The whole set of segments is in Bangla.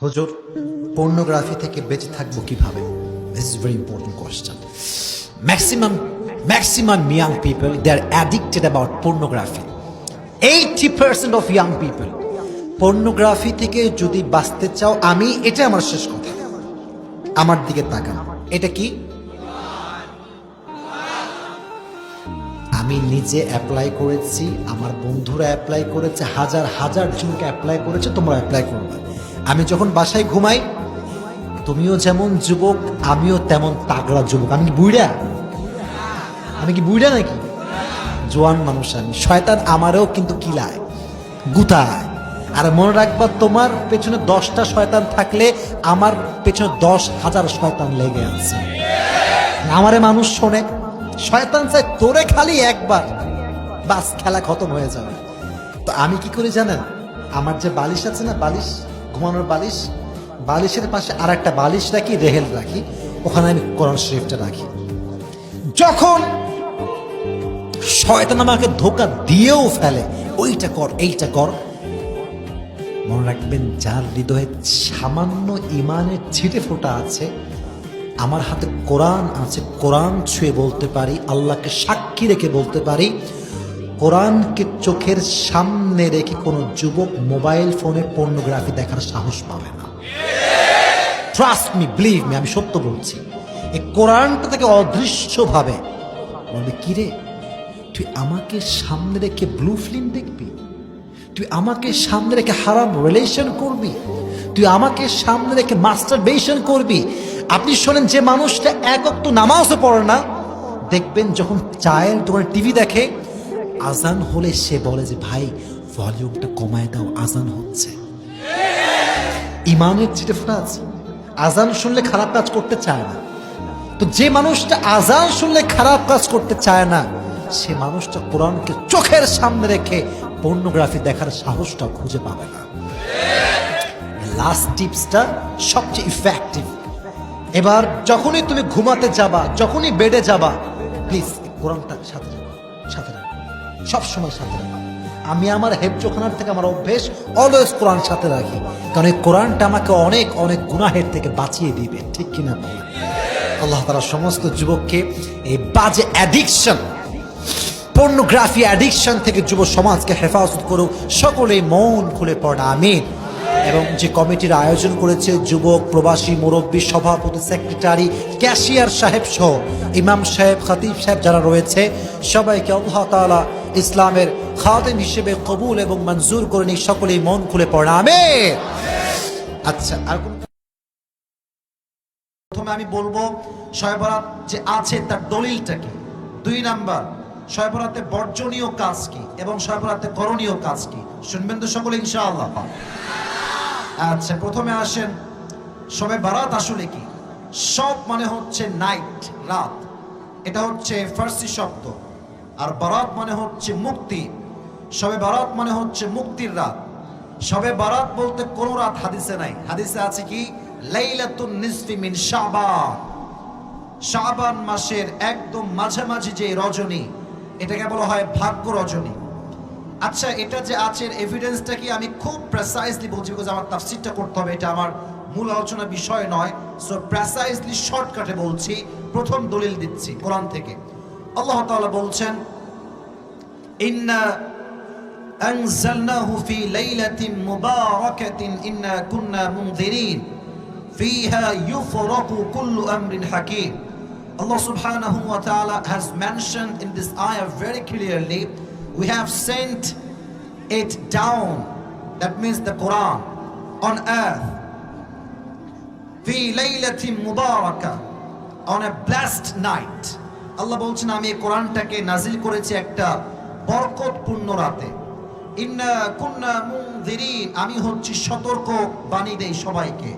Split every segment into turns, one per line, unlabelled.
হুজুর, পর্নোগ্রাফি থেকে বেঁচে থাকবো কিভাবে? This is very important question. Maximum young people, they are addicted about pornography. 80% of young people pornography থেকে যদি বাঁচতে চাও, এটা আমার শেষ কথা, আমার দিকে তাকান। এটা কি? আমি নিজে অ্যাপ্লাই করেছি, আমার বন্ধুরা অ্যাপ্লাই করেছে, হাজার হাজার জনকে অ্যাপ্লাই করেছে, তোমরা অ্যাপ্লাই করবে। আমি যখন বাসায় ঘুমাই, তুমিও যেমন যুবক, আমিও তেমন তাগড়া যুবক। আমি কি বুইড়া নাকি? জোয়ান মানুষ আমি। শয়তান আমারও কিন্তু কিলায়, গুতায়। আর মনে রাখবা, তোমার পেছনে 10টা শয়তান থাকলে আমার পেছনে 10,000 শয়তান লেগে আছে। আমারে মানুষ শোনে, শয়তান চাই তোরে খালি একবার, বাস খেলা খতম হয়ে যাবে। তো আমি কি করি জানেন? আমার যে বালিশ আছে না, বালিশ, ঘুমানোর বালিশ, বালিশের পাশে আর একটা বালিশ রাখি, রেহেল রাখি, ওখানে আমি কোরআন শরীফটা রাখি। যখন শয়তান আমাকে ধোঁকা দিয়েও ফেলে, ওইটা কর, এইটা কর, মনে রাখবেন, যার হৃদয়ে সামান্য ইমানের ছিটে ফোঁটা আছে, আমার হাতে কোরআন আছে, কোরআন ছুঁয়ে বলতে পারি, আল্লাহকে সাক্ষী রেখে বলতে পারি, কোরআনকে চোখের সামনে রেখে কোনো যুবক মোবাইল ফোনে পর্নোগ্রাফি দেখার সাহস পাবে না। ট্রাস্ট মি, বিলিভ মি, আমি সত্য বলছি। এই কোরআনটা থেকে অদৃশ্যভাবে বলবে, কিরে তুই আমাকে সামনে রেখে ব্লু ফিল্ম দেখবি? তুই আমাকে সামনে রেখে হারাম রিলেশন করবি? তুই আমাকে সামনে রেখে মাস্টারবেশন করবি? আপনি শোনেন, যে মানুষটা এক ওয়াক্ত নামাজও পড়ে না, দেখবেন যখন চায়ের দোকানে টিভি দেখে, আজান হলে সে বলে যে ভাই ভলিউমটা কমায় দাও, আজান হচ্ছে। ইমানের চিটেফোঁটা আছে, আজান শুনলে খারাপ কাজ করতে চায় না। তো যে মানুষটা আজান শুনলে খারাপ কাজ করতে চায় না, সে মানুষটা কোরআনকে চোখের সামনে রেখে পর্নোগ্রাফি দেখার সাহসটা খুঁজে পাবে না। লাস্ট টিপসটা সবচেয়ে ইফেক্টিভ। এবার যখনই তুমি ঘুমাতে যাবা, যখনই বেডে যাবা, প্লিজ কোরআনটা সাথে রাখো, সবসময় সাথে রাখো। আমি আমার হেফজোখানার থেকে আমার অভ্যেস, অলওয়েজ কোরআন সাথে রাখি, কারণ এই কোরআনটা আমাকে অনেক অনেক গুনাহের থেকে বাঁচিয়ে দিবে। ঠিক কিনা বলেন? আল্লাহ তাআলা সমস্ত যুবককে এই বাজে অ্যাডিকশন, পর্নোগ্রাফি অ্যাডিকশন থেকে যুব সমাজকে হেফাজত করুক। সকলেই মন খুলে পড়া আমিন। এবং যে কমিটির আয়োজন করেছে, যুবক, প্রবাসী, মুরব্বী, সভাপতি, সেক্রেটারি, ক্যাশিয়ার সাহেব সহ ইমাম সাহেব, খতিব সাহেব যারা রয়েছে, সবাইকে আল্লাহ তাআলা ইসলামের খাদেম হিসেবে কবুল এবং মঞ্জুর করে নিক। সকলেই মন খুলে পড়া আমিন। আচ্ছা, আর প্রথমে আমি বলবো শবে বরাত যে আছে তার দলিলটা কি। 2 নাম্বার, শবে বরাতে বর্জনীয় কাজ কি এবং শবে বরাতে করণীয় কাজ কি, শুনবেন তো সকলে ইনশাআল্লাহ? আচ্ছা, প্রথমে আসেন, শবে বরাত আসলে কি? সব মানে হচ্ছে নাইট, রাত, এটা হচ্ছে ফার্সি শব্দ। আর বরাত মানে হচ্ছে মুক্তি। শবে বরাত মানে হচ্ছে মুক্তির রাত। শবে বরাত বলতে কোনো রাত হাদিসে নাই। হাদিসে আছে কি? লাইলাতুন নিসফি মিন শাবান, শাবান মাসের একদম মাঝামাঝি যে রজনী, এটাকে বলা হয় ভাগ্য রজনী। আচ্ছা, এটা যে আছে, এভিডেন্সটা কি? আমি খুব প্রেসাইজলি বলছি, বিকজ আমার তাফসীরটা করতে হবে, এটা আমার মূল আলোচনার বিষয় নয়। সো প্রেসাইজলি শর্টকাটে বলছি। প্রথম দলিল দিচ্ছি কোরআন থেকে। আল্লাহ তাআলা বলছেন, ইন্না আনজালনাহু ফি লাইলাতিন মুবারাকাতিন ইন্না কুন্না মুনযিরিন ফিহা ইউফরাকু কুল্লু Amrin হাকীম। Allah subhanahu wa ta'ala has mentioned in this ayah very clearly, we have sent it down, that means the Quran, on earth, fi laylatin mubarakah, on a blessed night. Allah বলছেন, আমি এই কোরআনটাকে নাজিল করেছি একটা বরকতপূর্ণ রাতে। ইন্না কুন্না মুনযিরিন, আমি হচ্ছি সতর্ক বাণী দেই সবাইকে।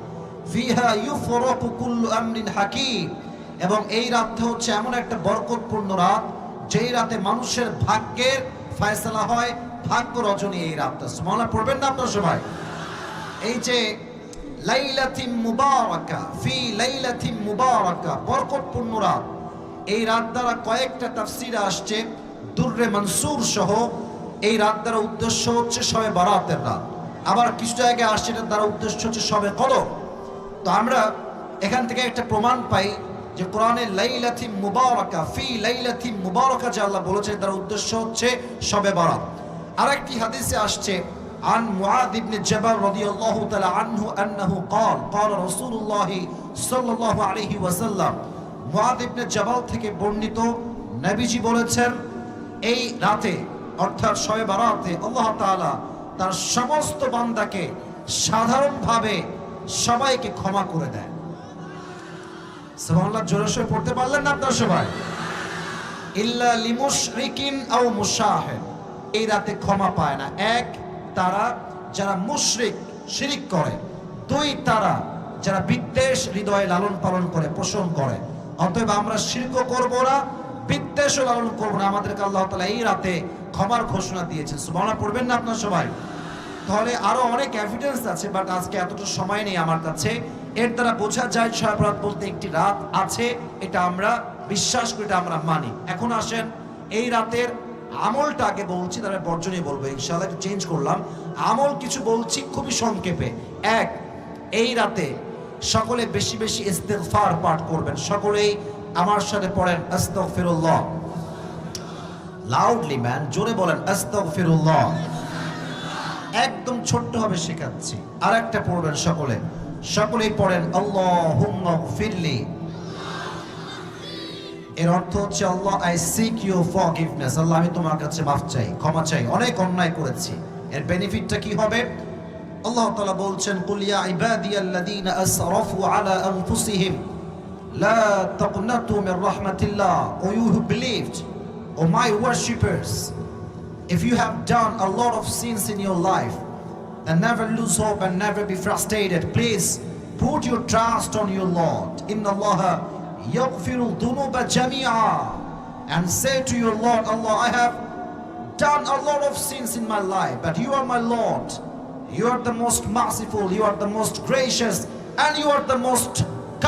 ফিহা ইউফরাকু কুল্লু আমরিন হাকীম, এবং এই রাতটা হচ্ছে এমন একটা বরকতপূর্ণ রাত, যেই রাতে মানুষের ভাগ্যের ফয়সালা হয়। ভাগ্য রজনী এই রাতটা। সুবহানাল্লাহ পড়বেন না আপনারা সবাই? এই যে লাইলাতিন মুবারাকা, ফি লাইলাতিন মুবারাকা, বরকতপূর্ণ রাত, এই রাত দ্বারা কয়েকটা তাফসীরে আসছে, দুররে মনসুর সহ। এই রাত দ্বারা উদ্দেশ্য হচ্ছে শবে বরাতের রাত। আবার কিছু জায়গায় আসছে এটার দ্বারা উদ্দেশ্য হচ্ছে সবে কদর। তো আমরা এখান থেকে একটা প্রমাণ পাই যে কোরআনে লাইলাতুম মুবারাকা ফি লাইলাতিন মুবারাকা যে আল্লাহ বলেছেন তার উদ্দেশ্য হচ্ছে শবে বরাত। আরেকটি হাদিসে আসছে عن معاذ بن جبل رضي الله تعالى عنه أنه قال قال رسول الله صلى الله عليه وسلم মুআয ইবনে জাবাল থেকে বর্ণিত নবীজি বলেছেন এই রাতে অর্থাৎ শবে বরাতে আল্লাহ তাআলা তার সমস্ত বান্দাকে সাধারণভাবে সবাইকে ক্ষমা করে দেয়। সুবহানাল্লাহ, জোরে সরে পড়তে পারলেন না আপনারা সবাই? ইল্লা লিমুশরিকিন আও মুশাহিদ, এই রাতে ক্ষমা পায় না। এক, তারা যারা মুশরিক শিরিক করে। দুই, তারা যারা বিদ্বেষ হৃদয়ে লালন পালন করে পোষণ করে। অতএব আমরা শিরকও করব না, বিদ্বেষও লালন করব না। আমাদেরকে আল্লাহ তাআলা এই রাতে ক্ষমার ঘোষণা দিয়েছেন। সুবহানাল্লাহ পড়বেন না আপনারা সবাই? তাহলে আরো অনেক এভিডেন্স আছে, বাট আজকে এতটা সময় নেই আমার কাছে। এর দ্বারা বোঝা যায় শবে বরাত বলতে একটি রাত আছে, এটা আমরা বিশ্বাস করি, এটা আমরা মানি। এখন আসেন এই রাতের আমলটা আগে বলছি, তারপরে বর্জনীয় বলবো ইনশাআল্লাহ। একটু চেঞ্জ করলাম, আমল কিছু বলছি খুবই সংক্ষেপে। এক, এই রাতে সকলে বেশি বেশি ইস্তিগফার পাঠ করবেন। সকলেই আমার সাথে পড়েন আস্তাগফিরুল্লাহ। লাউডলি ম্যান, জোরে বলেন আস্তাগফিরুল্লাহ। একদম ছোট্ট হবে শেখাচ্ছি। আর একটা পড়বেন সকলে, সকলেই পড়েন আল্লাহুম্মা গফিরলি। এর অর্থ হচ্ছে আল্লাহ আই সিক ইউর ফরগিভনেস, আল্লাহ আমি তোমার কাছে মাফ চাই, ক্ষমা চাই, অনেক অন্যায় করেছি। এর বেনিফিটটা কি হবে? আল্লাহ তাআলা বলছেন কুল ইয়া ইবাদিয়াল্লাযীনা আসরাফু আলা আনফুসিহিম লা তাকনাতু মির রাহমাতিল্লাহ, O you who believed, O my worshippers, if you have done a lot of sins in your life, then never lose hope and never be frustrated. Please put your trust on your Lord. Inna Allaha yaghfiru dhunuba jami'a, and say to your Lord, Allah, I have done a lot of sins in my life, but you are my Lord. You are the most merciful, you are the most gracious, and you are the most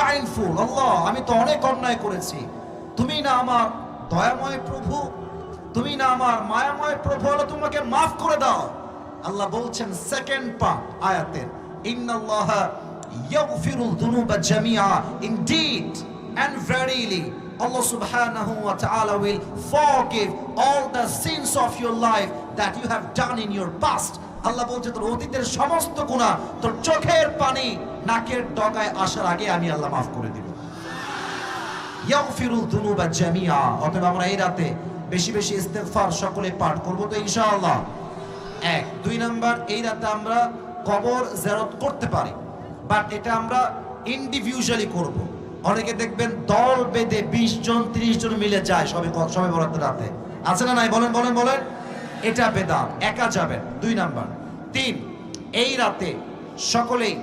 kindful. Allah, আমি তো অনেক অন্যায় করেছি, তুমি না আমার দয়াময় প্রভু, তুমি না আমার মায়াময় প্রভু, আল্লাহ তোমাকে মাফ করে দাও। আল্লাহ বলছেন সেকেন্ড পার্ট আয়াতের, ইন্নাল্লাহা ইয়াগফিরুল যুনুবা জামিআ, indeed and verily Allah subhanahu wa ta'ala will forgive all the sins of your life that you have done in your past. আল্লাহ বলছে তোর অতীতের সমস্ত গুনাহ তোর চোখের পানি নাকের ডগায় আসার আগে আমি আল্লাহ মাফ করে দিব। ইয়াগফিরুল যুনুবা জামিআ। অতএব আমরা এই রাতে বেশি বেশি ইস্তেগফার সকলে পাঠ করব তো ইনশাআল্লাহ। এক, দুই নাম্বার, এই রাতে আমরা কবর জিয়ারত করতে পারি, বাট এটা আমরা ইন্ডিভিজুয়ালি করব। অনেকে দেখবেন দল বেঁধে 20 জন 30 জন মিলে যায় সবে বরাতের রাতে, আছে না নাই? বলেন বলেন বলেন, এটা বেদাত, একা যাবেন। দুই নাম্বার। তিন, এই রাতে সকলেই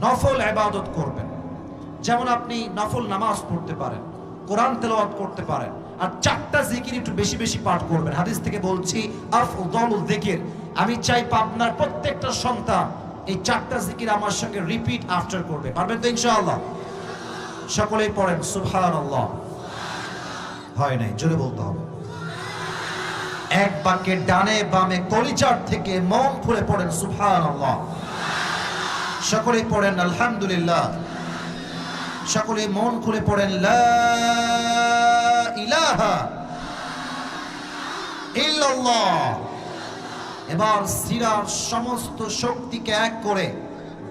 নফল ইবাদত করবেন। যেমন আপনি নফল নামাজ পড়তে পারেন, কোরআন তেলাওয়াত করতে পারেন, আর 4টা জিকির একটু বেশি বেশি পাঠ করবেন। হাদিস থেকে বলছি আফদালুল যিকির, আমি চাই আপনার প্রত্যেকটা সন্তান এই 4টা জিকির আমার সঙ্গে রিপিট আফটার করবে। পারবেন তো ইনশাআল্লাহ? সকলেই পড়েন সুবহানাল্লাহ। হয় নাই, জোরে বলতে হবে। এক বাক্যে ডানে বামে কলিজার থেকে মন খুলে পড়েন সুবহানাল্লাহ। সকলেই পড়েন আলহামদুলিল্লাহ। সকলে মন খুলে পড়েন লা ইলাহা ইল্লাল্লাহ। এবার সিরার সমস্ত শক্তিকে এক করে,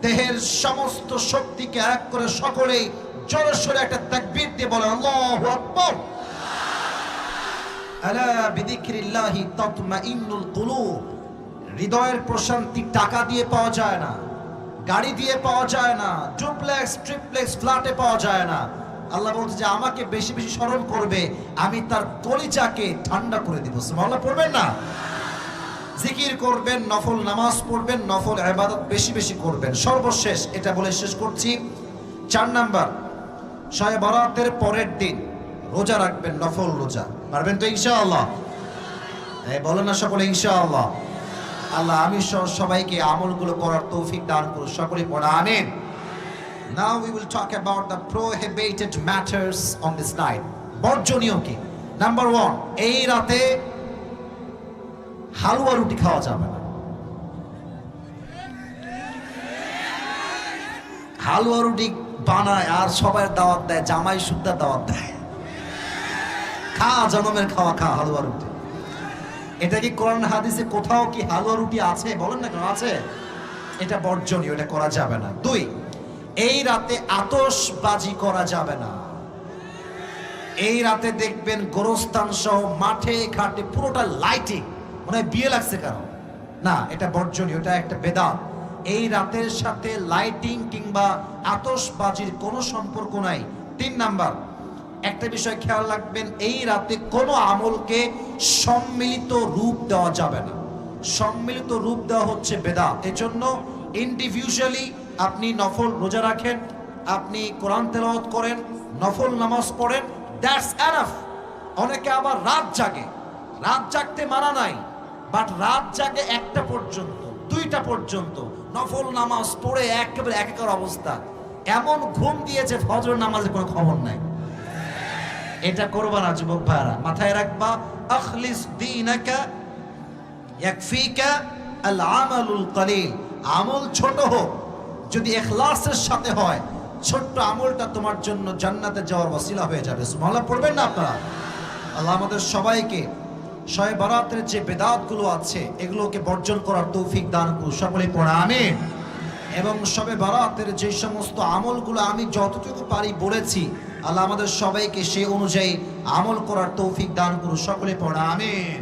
দেহের সমস্ত শক্তিকে এক করে সকলেই জোরে সোরে একটা তাকবীর দিয়ে বলেন আল্লাহু আকবার। আলা বিযিকরিল্লাহি তাতমাইন্নুল কুলুব। হৃদয়ের প্রশান্তি টাকা দিয়ে পাওয়া যায় না, গাড়ি দিয়ে পাওয়া যায় না, ডুপ্লেক্স ট্রিপ্লেক্স ফ্ল্যাটে পাওয়া যায় না। আল্লাহ বলছে যে আমাকে বেশি বেশি স্মরণ করবে, আমি তার কলিজাকে ঠান্ডা করে দিব। সুবহানাল্লাহ পড়বেন না? জিকির করবেন, নফল নামাজ পড়বেন, নফল ইবাদত বেশি বেশি করবেন। সর্বশেষ এটা বলে শেষ করছি, 4 নাম্বার, শবে বরাতের পরের দিন রোজা রাখবেন, নফল রোজা। পারবেন তো ইনশাআল্লাহ? বলেন না সকলে ইনশাআল্লাহ। আল্লাহ আমি সবাইকে আমলগুলো করার তৌফিক দান করুন। সকলেই পড়া আমিন। Now we will talk about the prohibited matters on this night. বর্জনীয় কি? নাম্বার 1, এই রাতে হালুয়া রুটি খাওয়া যাবে না। হালুয়া রুটি বানায় আর সবাই দাওয়াত দেয়, জামাই সুদ্ধা দাওয়াত দেয়, খা জনমের খাওয়া খা হালুয়া রুটি। এটা কি কোরআন হাদিসে কোথাও কি হালুয়া রুটি আছে? বলেন না কেন আছে? এটা বর্জনীয়, এটা করা যাবে না। 2, এই রাতে আতশবাজি করা যাবে না। এই রাতে দেখবেন গোরস্থান সহ মাঠে ঘাটে পুরোটা লাইটিং, মনে হয় বিয়ে লাগছে কারো না, এটা বর্জনীয়, এটা একটা বেদাত। এই রাতের সাথে লাইটিং কিংবা আতশবাজির কোনো সম্পর্ক নাই। 3 নাম্বার, একটা বিষয় খেয়াল রাখবেন, এই রাতে কোনো আমলকে সম্মিলিত রূপ দেওয়া যাবে না। সম্মিলিত রূপ দেওয়া হচ্ছে বেদাত। এজন্য ইন্ডিভিজুয়ালি আপনি নফল রোজা রাখেন, আপনি কোরআন তেলাওয়াত করেন, নফল নামাজ পড়েন, দ্যাটস এনাফ। অনেকে আবার রাত জাগে, রাত জাগতে মানা নাই, বাট রাত জাগে 1টা পর্যন্ত 2টা পর্যন্ত নফল নামাজ পড়ে একেবারে একাকার অবস্থা, এমন ঘুম দিয়েছে ফজর নামাজের কোনো খবর নাই। এটা করবা না যুবক ভাইরা, মাথায় রাখবা, আখলিস দীনাকা ইয়াকফিকা আল আমালুল কলিল। আমল ছোট হোক, যদি ইখলাসের সাথে হয়, ছোট্ট আমলটা তোমার জন্য জান্নাতে যাওয়ার ওসিলা হয়ে যাবে। সুবহানাল্লাহ পড়বেন না আপনারা? আল্লাহ আমাদের সবাইকে শবে বরাতের যে বেদাতগুলো আছে এগুলোকে বর্জন করার তৌফিক দান করুন, সকলেই পড়া আমিন। এবং শবে বরাতের যে সমস্ত আমলগুলো আমি যতটুকু পারি বলেছি, আল্লাহ আমাদের সবাইকে সেই অনুযায়ী আমল করার তৌফিক দান করুন, সকলেই পড়া আমিন।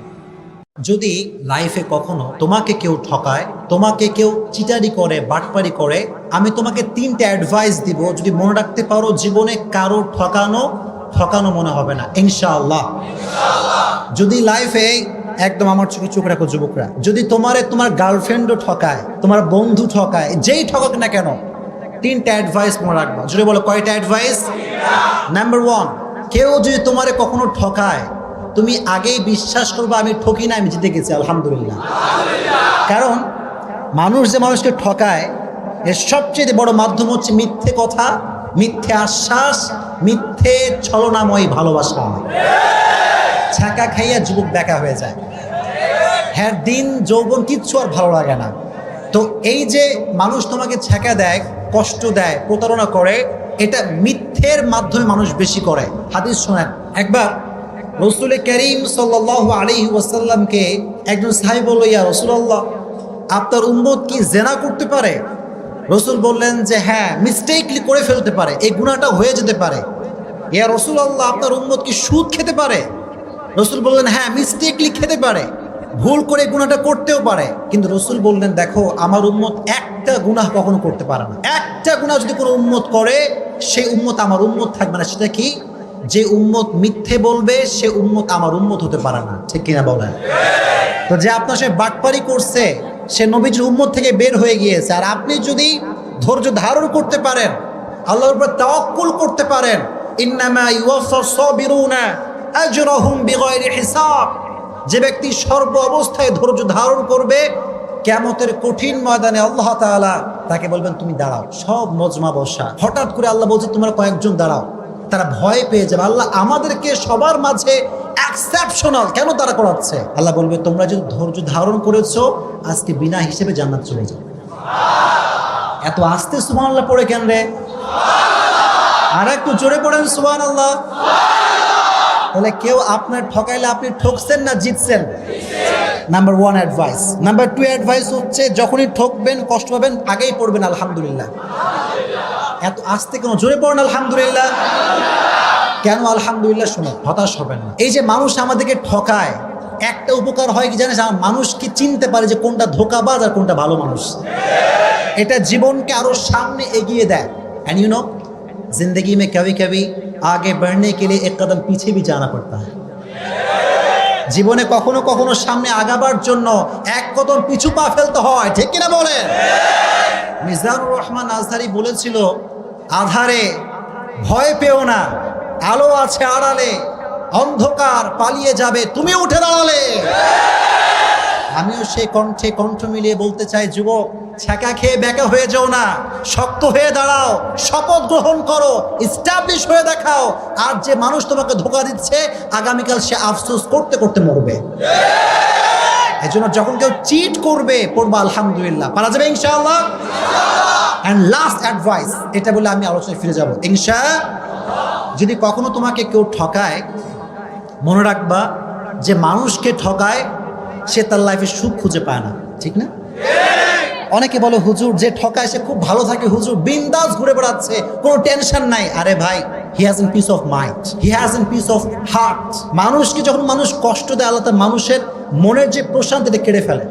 যদি লাইফে কখনো তোমাকে কেউ ঠকায়, তোমাকে কেউ চিটারি করে, বাটপারি করে, আমি তোমাকে 3টা অ্যাডভাইস দিব, যদি মনে রাখতে পারো জীবনে কারো ঠকানো মনে হবে না ইনশাআল্লাহ। যদি লাইফে একদম আমার চোখে চোখ রাখো যুবকরা, যদি তোমার গার্লফ্রেন্ডও ঠকায়, তোমার বন্ধু ঠকায়, যেই ঠকাক না কেন, 3টা অ্যাডভাইস মনে রাখবা। যদি বলো কয়টা অ্যাডভাইস? নাম্বার 1, কেউ যদি তোমারে কখনো ঠকায়, তুমি আগেই বিশ্বাস করবে আমি ঠকি না, আমি জিতে গেছি আলহামদুলিল্লাহ। কারণ মানুষ যে মানুষকে ঠকায় এর সবচেয়ে বড় মাধ্যম হচ্ছে মিথ্যে কথা, মিথ্যে আশ্বাস, মিথ্যে ছলনাময় ভালোবাসা। ছাকা খাইয়া যুবক বেকা হয়ে যায়, হ্যাঁ দিন যৌবন কিচ্ছু আর ভালো লাগে না। তো এই যে মানুষ তোমাকে ছাকা দেয়, কষ্ট দেয়, প্রতারণা করে, এটা মিথ্যের মাধ্যমে মানুষ বেশি করে। হাদিস শোনেন, একবার রাসূল করিম সাল্লাল্লাহু আলাইহি ওয়াসাল্লামকে একজন সাহাবী বলল, ইয়া রাসূলুল্লাহ, আপনার উম্মত কি জিনা করতে পারে? রাসূল বললেন যে হ্যাঁ, মিস্টেকলি করে ফেলতে পারে, এই গুনাহটা হয়ে যেতে পারে। ইয়া রাসূলুল্লাহ, আপনার উম্মত কি সুদ খেতে পারে? রাসূল বললেন হ্যাঁ, মিস্টেকলি খেতে পারে, ভুল করে গুনাহটা করতেও পারে। কিন্তু রাসূল বললেন দেখো, আমার উম্মত একটা গুনাহ কখনো করতে পারে না। একটা গুনাহ যদি কোনো উম্মত করে, সেই উম্মত আমার উম্মত থাকবে না। সেটা কি? যে উম্মত মিথ্যে বলবে সে উম্মত আমার উম্মত হতে পারে না, ঠিক কিনা বলেন? তো যে আপনার সে বাটপারি করছে সে নবীজির উম্মত থেকে বের হয়ে গিয়েছে। আর আপনি যদি ধৈর্য ধারণ করতে পারেন, আল্লাহর উপর তাওয়াক্কুল করতে পারেন, ইন্নামা ইউওয়াফাস সাবিরুনা আজরাহুম বিগাইরি হিসাব, যে ব্যক্তি সর্ব অবস্থায় ধৈর্য ধারণ করবে, কিয়ামতের কঠিন ময়দানে আল্লাহ তাআলা তাকে বলবেন তুমি দাঁড়াও। সব মজমা বসা, হঠাৎ করে আল্লাহ বলছে তোমরা কয়েকজন দাঁড়াও। তারা ভয় পেয়ে যাবে, আল্লাহ আমাদেরকে সবার মাঝে এক্সেপশনাল কেন তারা করাচ্ছে? আল্লাহ বলবে তোমরা যদি ধৈর্য ধারণ করেছো, আজকে বিনা হিসেবে জান্নাত চলে যাবে। এত আস্তে সুবহানাল্লাহ পড়ে কেন রে? আর একটু জোরে পড়েন সুবহানাল্লাহ। তাহলে কেউ আপনার ঠকাইলে আপনি ঠকছেন না জিতছেন? Number 1 advice. নাম্বার 2 অ্যাডভাইস হচ্ছে যখনই ঠকবেন, কষ্ট পাবেন, আগেই পড়বেন আলহামদুলিল্লাহ। এত আস্তে কেন? জোরে পড়েন আলহামদুলিল্লাহ। কেন আলহামদুলিল্লাহ? শুনে হতাশ হবেন না। এই যে মানুষ আমাদেরকে ঠকায়, একটা উপকার হয় কি জানিস? মানুষ কি চিনতে পারে যে কোনটা ধোঁকাবাজ আর কোনটা ভালো মানুষ। এটা জীবনকে আরো সামনে এগিয়ে দেয়। एंड यू नो जिंदगी में कभी कभी आगे बढ़ने के लिए एक कदम पीछे भी जाना पड़ता है। জীবনে কখনো কখনো সামনে আগাবার জন্য এক কদম পিছু পা ফেলতে হয়, ঠিক কিনা বলেন? মিজানুর রহমান আজহারি বলেছিল, আধারে ভয় পেও না, আলো আছে আড়ালে, অন্ধকার পালিয়ে যাবে তুমি উঠে দাঁড়ালে। আমিও সেই কণ্ঠে কণ্ঠ মিলিয়ে বলতে চাই, যুবক ছ্যাঁকা খেয়ে বেঁকা হয়ে যাও না, শক্ত হয়ে দাঁড়াও, শপথ গ্রহণ করো, ইস্টাবলিশ হয়ে দেখাও। আর যে মানুষ তোমাকে ধোঁকা দিচ্ছে, আগামীকাল সে আফসোস করতে করতে মরবে। এজন্য যখন কেউ চিট করবে পড়বা আলহামদুলিল্লাহ, পারা যাবে ইনশাআল্লাহ। এন্ড লাস্ট অ্যাডভাইস, এটা বলে আমি আলোচনায় ফিরে যাব ইনশাআল্লাহ। যদি কখনো তোমাকে কেউ ঠকায়, মনে রাখবা যে মানুষকে ঠকায় সে তার লাইফে সুখ খুঁজে পায় না, ঠিক না? অনেকে বলে হুজুর যে ঠকায় সে খুব ভালো থাকে, হুজুর বিন্দাস ঘুরে বেড়াচ্ছে, কোনো টেনশন নাই। আরে ভাই, he has N piece of mind, he has N piece of heart. মানুষকে যখন মানুষ কষ্ট দেয়, আল্লাহ তার মানুষের মনের যে প্রশান্তিটা কেড়ে ফেলে।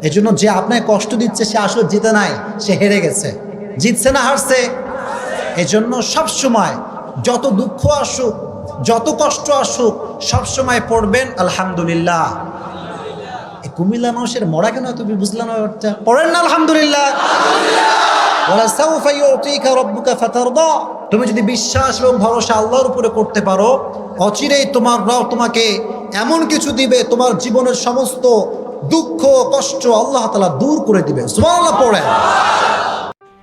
এজন্য যে আপনাকে কষ্ট দিচ্ছে সে আসলে জিতে নাই, সে হেরে গেছে। জিতছে না হারছে? এজন্য সবসময় যত দুঃখ আসুক, যত কষ্ট আসুক, সবসময় পড়বেন আলহামদুলিল্লাহ। কুমিল্লা মানুষের মরা কেন তুমি বুঝলাম না, পড়েন না আলহামদুলিল্লাহ। তুমি যদি বিশ্বাস এবং ভরসা আল্লাহর উপরে করতে পারো, অচিরেই তোমার রব তোমাকে এমন কিছু দিবে, তোমার জীবনের সমস্ত দুঃখ কষ্ট আল্লাহ তাআলা দূর করে দিবে। সুবহানাল্লাহ পড়েন।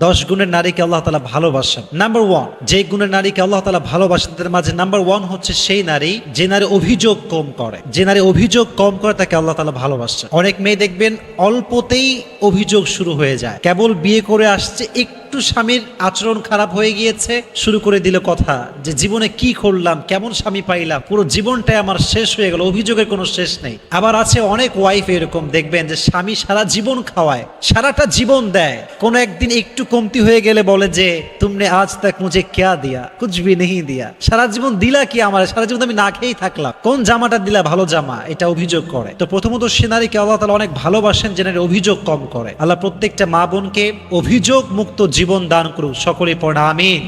10 গুণের নারীকে আল্লাহ তাআলা ভালোবাসেন। নাম্বার 1, যে গুণের নারীকে আল্লাহ তাআলা ভালোবাসেন তাদের মাঝে নাম্বার 1 হচ্ছে সেই নারী যে নারী অভিযোগ কম করে। যে নারী অভিযোগ কম করে তাকে আল্লাহ তাআলা ভালোবাসেন। অনেক মেয়ে দেখবেন অল্পতেই অভিযোগ শুরু হয়ে যায়, কেবল বিয়ে করে আসছে, একটু স্বামীর আচরণ খারাপ হয়ে গিয়েছে, শুরু করে দিল কথা যে জীবনে কি করলাম, কেমন স্বামী পাইলাম, পুরো জীবনটাই আমার শেষ হয়ে গেল, অভিযোগের কোনো শেষ নেই। আবার আছে অনেক ওয়াইফ এরকম দেখবেন যে স্বামী সারা জীবন খাওয়ায়, সারাটা জীবন দেয়, কোনো একদিন একটু কমতি হয়ে গেলে বলে যে তুমনে আজ তক মুঝে ক্যা দিয়া, কুছ ভি নেহি দিয়া। সারা জীবন দিলা কি আমার, সারা জীবন আমি না খেয়েই থাকলাম, কোন জামাটা দিলা ভালো জামা, এটা অভিযোগ করে। তো প্রথমত সে নারীকে আল্লাহ তাআলা অনেক ভালোবাসেন যে নারী অভিযোগ কম করে। আল্লাহ প্রত্যেকটা মা বোনকে অভিযোগ মুক্ত জীবন দান করুক, সকলে পড়া আমিন।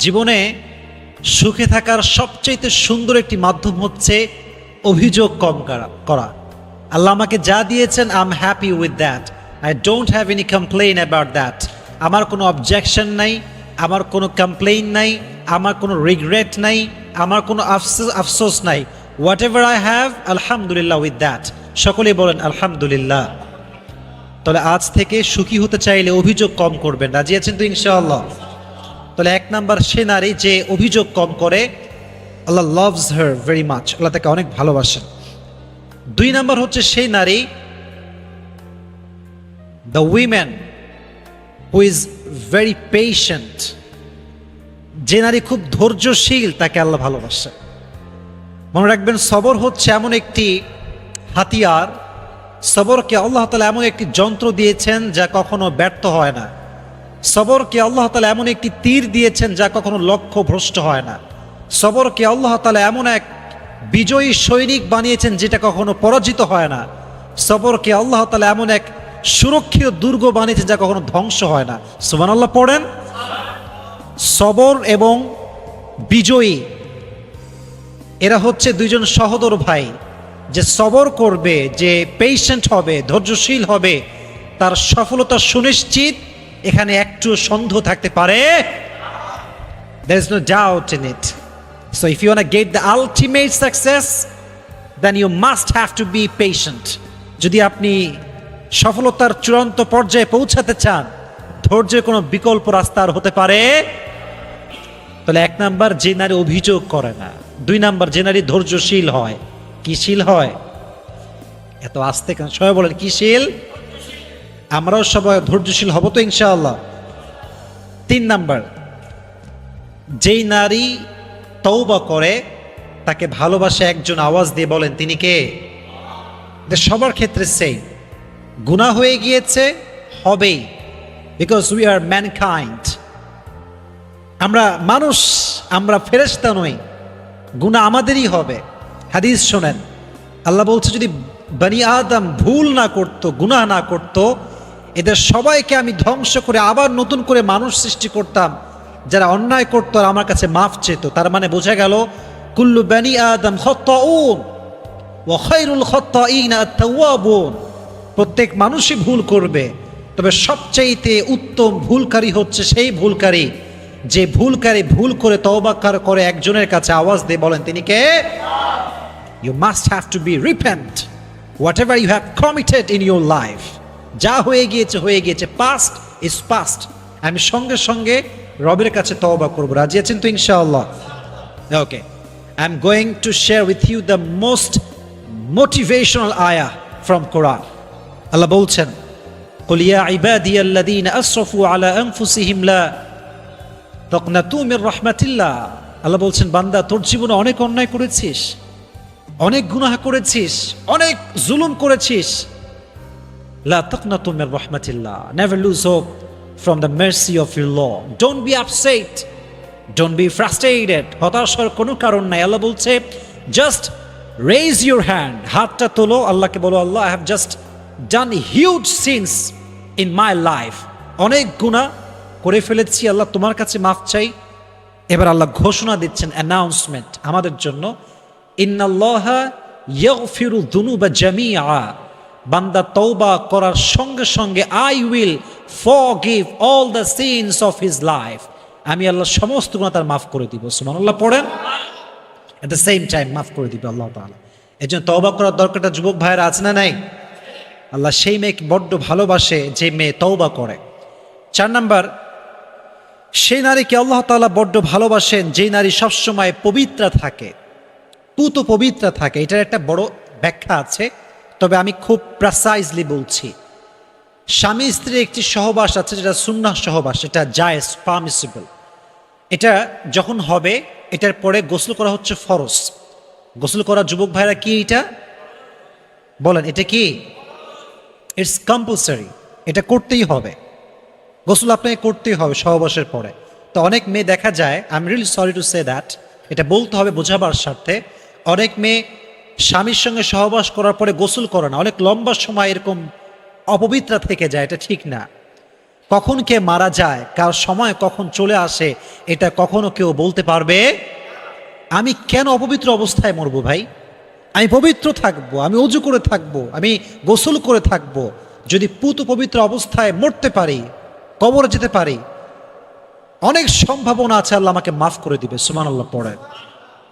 জীবনে সুখে থাকার সবচেয়ে সুন্দর একটি মাধ্যম হচ্ছে অভিযোগ কম করা। আল্লাহ আমাকে যা দিয়েছেন, I am happy with that, I don't have any complain about that. আমার কোনো অবজেকশন নাই, আমার কোনো কমপ্লেইন নাই, আমার কোনো রিগ্রেট নাই, আমার কোনো আফসোস নাই। হোয়াট এভার আই হ্যাভ, আলহামদুলিল্লাহ উইথ দ্যাট। সকলেই বলেন আলহামদুলিল্লাহ। তাহলে আজ থেকে সুখী হতে চাইলে অভিযোগ কম করবেন, রাজি আছেন তো ইনশাআল্লাহ? তাহলে 1 নাম্বার সে নারী যে অভিযোগ কম করে, আল্লাহ লাভস হার ভেরি মাচ, আল্লাহ তাকে অনেক ভালোবাসেন। 2 নাম্বার হচ্ছে সেই নারী, the women who is very patient, যে নারী খুব ধৈর্যশীল, তাকে আল্লাহ ভালোবাসেন। মনে রাখবেন সবর হচ্ছে এমন একটি হাতিয়ার, সবরকে আল্লাহ তাআলা এমন একটি যন্ত্র দিয়েছেন যা কখনো ব্যর্থ হয় না। সবরকে আল্লাহ তাআলা এমন একটি তীর দিয়েছেন যা কখনো লক্ষ্য ভ্রষ্ট হয় না। সবরকে আল্লাহ তাআলা এমন এক বিজয়ী সৈনিক বানিয়েছেন যেটা কখনো পরাজিত হয় না। সবরকে আল্লাহ তাআলা এমন এক সুরক্ষিত দুর্গ বানিয়েছেন যা কখনো ধ্বংস হয় না। সুবহানাল্লাহ পড়েন। সবর এবং বিজয়ী এরা হচ্ছে দুইজন সহোদর ভাই। যে সবর করবে, যে পেশেন্ট হবে, ধৈর্যশীল হবে, তার সফলতা সুনিশ্চিত, এখানে একটু সন্দেহ থাকতে পারে। There is no doubt in it. So if you want to get the ultimate success, then you must have to be patient. যদি আপনি সফলতার চূড়ান্ত পর্যায়ে পৌঁছাতে চান, ধৈর্যের কোনো বিকল্প রাস্তা আর হতে পারে। তাহলে 1 নাম্বার যে নারী অভিযোগ করে না। 2 নাম্বার যে নারী ধৈর্যশীল হয়। কিশীল হয়? এত আস্তে কেন? সবাই বলেন কিশীল। আমরাও সবাই ধৈর্যশীল হব তো ইনশাআল্লাহ। 3 নাম্বার, যেই নারী তওবা করে তাকে ভালোবাসে একজন, আওয়াজ দিয়ে বলেন তিনি কে? সবার ক্ষেত্রে সেই গুনাহ হয়ে গিয়েছে, হবেই, বিকজ উই আর ম্যানকাইন্ড। আমরা মানুষ, আমরা ফেরেশতা নই, গুনাহ আমাদেরই হবে। হাদিস শোনেন, আল্লাহ বলছে যদি বনি আদম ভুল না করত, গুনাহ না করত, এদের সবাইকে আমি ধ্বংস করে আবার নতুন করে মানুষ সৃষ্টি করতাম যারা অন্যায় করতো আর আমার কাছে মাফ চেত। তার মানে বোঝা গেল কুল্লু বনি আদম খাত্তাউন ওয়া খায়রুল খাত্তাইনা আত-তাওয়াবুন। প্রত্যেক মানুষই ভুল করবে, তবে সবচাইতে উত্তম ভুলকারী হচ্ছে সেই ভুলকারী যে ভুলকারী ভুল করে তওবা করে একজনের কাছে আওয়াজ দিয়ে বলেন তিনি কে? You must have to be repent whatever you have committed in your life. যা হয়ে গিয়েছে হয়ে গিয়েছে, past is past. আমি সঙ্গে সঙ্গে রবের কাছে তওবা করব। রাজি আছেন তো ইনশাআল্লাহ? Okay, I'm going to share with you the most motivational আয়া ফ্রম কোরআন। আল্লাহ বলছেন, কুল ইয়া ইবাদিয়াল্লাযীনা আসরাফু আলা আনফুসিহিম লা তাকনাতু মির রাহমাতিল্লাহ। আল্লাহ বলছেন, বান্দা তোর জীবনে অনেক অন্যায় করেছিস, অনেক গুনাহ করেছিস, অনেক জুলুম করেছিস। লা তাকনাতু মির রাহমাতিল্লাহ, never lose hope from the mercy of your Lord. Don't be upset, don't be frustrated. হতাশ হওয়ার কোনো কারণ নাই। আল্লাহ বলছে, জাস্ট রেজ ইউর হ্যান্ড, হাতটা তোলো, আল্লাহকে বলো, আল্লাহ I have just done huge sins in my life. অনেক গুনাহ করে ফেলেছি, আল্লাহ তোমার কাছে মাফ চাই। এবার আল্লাহ ঘোষণা দিচ্ছেন, অ্যানাউন্সমেন্ট আমাদের জন্য, ইন্নাল্লাহা ইয়াগফিরু যুনুবা জামিআ। বান্দা তওবা করার সঙ্গে সঙ্গে I will forgive all the sins of his life. আমি আল্লাহ সমস্ত গুনাহ তার মাফ করে দিব। সুবহানাল্লাহ পড়েন। এট দ্য সেম টাইম মাফ করে দিবে আল্লাহ তাআলা। এই জন্য তওবা করার দরকারটা যুবক ভাইয়েরা আছে না নাই? আল্লাহ সেই মেয়েকে বড্ড ভালোবাসে যে মেয়ে তওবা করে। 4 নাম্বার, সেই নারীকে আল্লাহ তাআলা বড্ড ভালোবাসেন যেই নারী সবসময় পবিত্র থাকে, পুত পবিত্র থাকে। এটার একটা বড় ব্যাখ্যা আছে, তবে আমি খুব প্রেসাইজলি বলছি। স্বামী স্ত্রীর একটি সহবাস আছে যেটা সুন্নাহ সহবাস, এটা জায়েজ, পারমিসিবল। এটা যখন হবে, এটার পরে গোসল করা হচ্ছে ফরজ। গোসল করা যুবক ভাইরা কি এটা বলেন, এটা কি? ইটস কম্পালসারি, এটা করতেই হবে। গোসল আপনাকে করতেই হবে সহবাসের পরে। তো অনেক মেয়ে দেখা যায়, I am really sorry to say that, এটা বলতে হবে বোঝাবার স্বার্থে, অনেক মেয়ে স্বামীর সঙ্গে সহবাস করার পরে গোসল করে না, অনেক লম্বা সময় এরকম অপবিত্র থেকে যায়। এটা ঠিক না। কখন কে মারা যায়, কার সময় কখন চলে আসে, এটা কখনো কেউ বলতে পারবে? আমি কেন অপবিত্র অবস্থায় মরবো ভাই? আমি পবিত্র থাকবো, আমি অজু করে থাকবো, আমি গোসল করে থাকবো। যদি পুত পবিত্র অবস্থায় মরতে পারি, কবরে যেতে পারি, অনেক সম্ভাবনা আছে আল্লাহ আমাকে মাফ করে দিবে। সুবহানাল্লাহ পড়েন।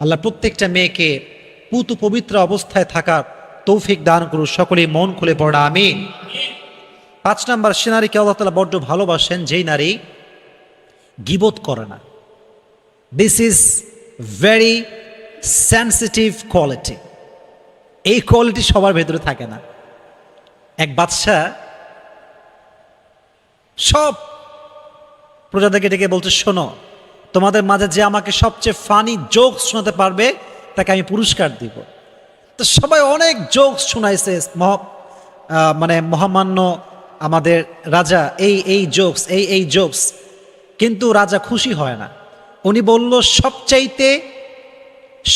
আল্লাহ প্রত্যেকটা মেয়েকে পুত পবিত্র অবস্থায় থাকার তৌফিক দান করুন। সকলেই মন খুলে পড়া আমিন। 5 নাম্বার, সে নারীকে আল্লাহ তাআলা বড্ড ভালোবাসেন যেই নারী গীবত করে না। This is very sensitive quality. এই কোয়ালিটি সবার ভেতরে থাকে না। এক বাদশা সব প্রজাদেরকে ডেকে বলছে, শোনো, তোমাদের মাঝে যে আমাকে সবচেয়ে ফানি জোকস শোনাতে পারবে তাকে আমি পুরস্কার দিব। তো সবাই অনেক জোকস শোনাইছে, মানে মহামান্য আমাদের রাজা এই জোকস এই জোকস, কিন্তু রাজা খুশি হয় না। উনি বলল,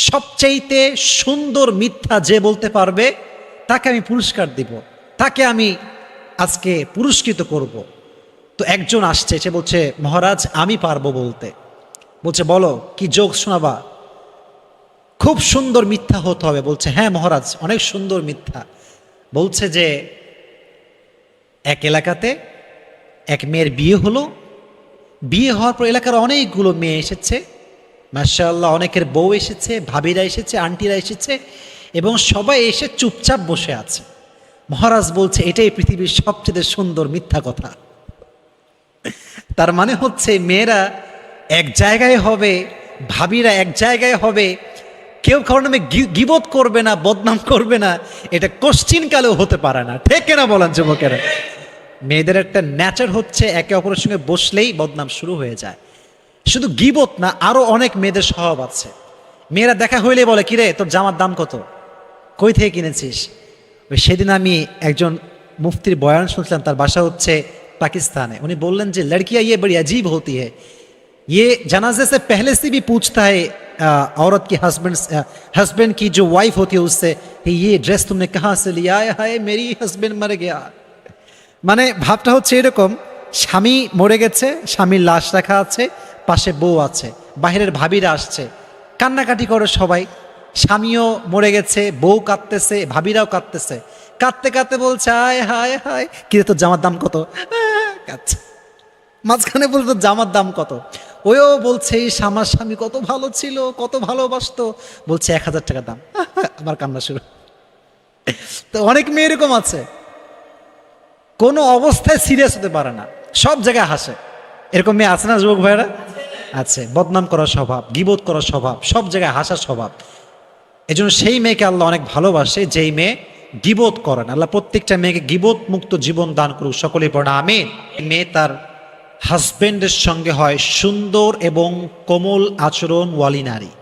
সবচাইতে সুন্দর মিথ্যা যে বলতে পারবে তাকে আমি পুরস্কার দিব, তাকে আমি আজকে পুরস্কৃত করব। তো একজন আসছে, সে বলছে, মহারাজ আমি পারবো বলতে। বলছে, বলো কি জোক শোনাবা? খুব সুন্দর মিথ্যা হতে হবে। বলছে, হ্যাঁ মহারাজ, অনেক সুন্দর মিথ্যা। বলছে যে এক এলাকাতে এক মেয়ের বিয়ে হলো। বিয়ে হওয়ার পর এলাকার অনেকগুলো মেয়ে এসেছে, মাশাআল্লাহ, অনেকের বউ এসেছে, ভাবিরা এসেছে, আন্টিরা এসেছে, এবং সবাই এসে চুপচাপ বসে আছে। মহারাজ বলছে, এটাই পৃথিবীর সবচেয়ে সুন্দর মিথ্যা কথা। তার মানে হচ্ছে মেয়েরা এক জায়গায় হবে, ভাবিরা এক জায়গায় হবে, কেউ কারণ নামে গীবত করবে না, বদনাম করবে না, এটা কোশ্চিন কালেও হতে পারে না। ঠিক কিনা বলেন যুবকেরা? মেয়েদের একটা নেচার হচ্ছে একে অপরের সঙ্গে বসলেই বদনাম শুরু হয়ে যায়। শুধু গীবত না, আরো অনেক মেয়েদের স্বভাব আছে। মেয়েরা দেখা হইলে বলে, কিরে তোর জামার দাম কত, কই থেকে কিনেছিস? সেদিন আমি একজন মুফতির বয়ান শুনছিলাম, তার বাসা হচ্ছে पाकिस्तान है। उन्हें बोलन जी लड़कियां ये बड़ी अजीब होती है, ये जनाजे से पहले से भी पूछता है औरत की हस्बैंड की जो वाइफ होती है उससे, ये ड्रेस तुमने कहाँ से लिया? हाय मेरी हस्बैंड मर गया। মানে ভাবটা হচ্ছে এরকম, স্বামী মরে গেছে, স্বামীর লাশ রাখা আছে, পাশে বউ আছে, বাহিরের ভাবিরা আসছে, কান্নাকাটি করে সবাই। স্বামীও মরে গেছে, বউ কাঁদতেছে, ভাবিরাও কাঁদতেছে, কাঁদতে কাঁদতে বলছে, হায় হায় হায়, কিরে তোর জামার দাম কত? কাঁদছে। মাঝখানে বলতো জামার দাম কত? ওও বলছে, আমার স্বামী কত ভালো ছিল, কত ভালোবাসতো। বলছে 1000 টাকা দাম। আমার কান্না শুরু। তো অনেক মেয়ে এরকম আছে, কোনো অবস্থায় সিরিয়াস হতে পারে না, সব জায়গায় হাসে। এরকম মেয়ে আছে না যুবক ভাইরা? আছে। বদনাম করার স্বভাব, গীবত করার স্বভাব, সব জায়গায় হাসার স্বভাব। এজন্য সেই মেয়েকে আল্লাহ অনেক ভালোবাসে যেই মেয়ে গীবত করে না। আল্লাহ প্রত্যেকটা মেয়েকে গীবত মুক্ত জীবন দান করুক, সকলেই পড়া আমিন। মেয়ে তার হাজবেন্ডের সঙ্গে হয় সুন্দর এবং কোমল আচরণওয়ালী নারী।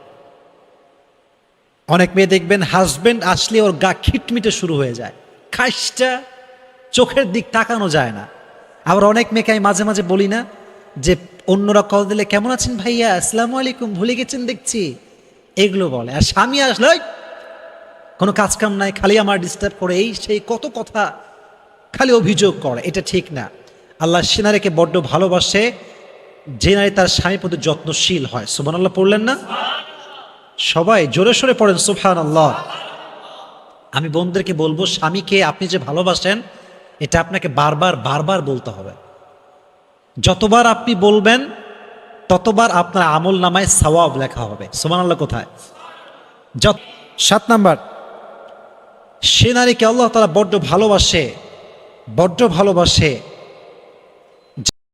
অনেক মেয়ে দেখবেন হাজবেন্ড আসলে ওর গা খিটমিটে শুরু হয়ে যায়, খাইসটা চোখের দিক তাকানো যায় না। আবার অনেক মেয়েকে আমি মাঝে মাঝে বলি না যে অন্যরা কল দিলে কেমন আছেন ভাইয়া, আসসালামু আলাইকুম, ভুলে গেছেন দেখছি, এগুলো বলে। আর স্বামী আসলে ওই কোনো কাজ কাম নাই, খালি আমার ডিস্টার্ব করে, এই সেই কত কথা, খালি অভিযোগ করে। এটা ঠিক না। আল্লাহ সে নারীকে বড্ড ভালোবাসে যে নারী তার স্বামীর প্রতি যত্নশীল হয়। সুবহানাল্লাহ পড়লেন না? সবাই জোরে সোরে পড়েন সুবহানাল্লাহ। আমি বোনদেরকে বলবো, স্বামীকে আপনি যে ভালোবাসেন এটা আপনাকে বারবার বারবার বলতে হবে। যতবার আপনি বলবেন ততবার আপনার আমল নামায় সওয়াব লেখা হবে। সুবহানাল্লাহ কোথায়? 7 নাম্বার, সে নারীকে আল্লাহ তাআলা বড্ড ভালোবাসে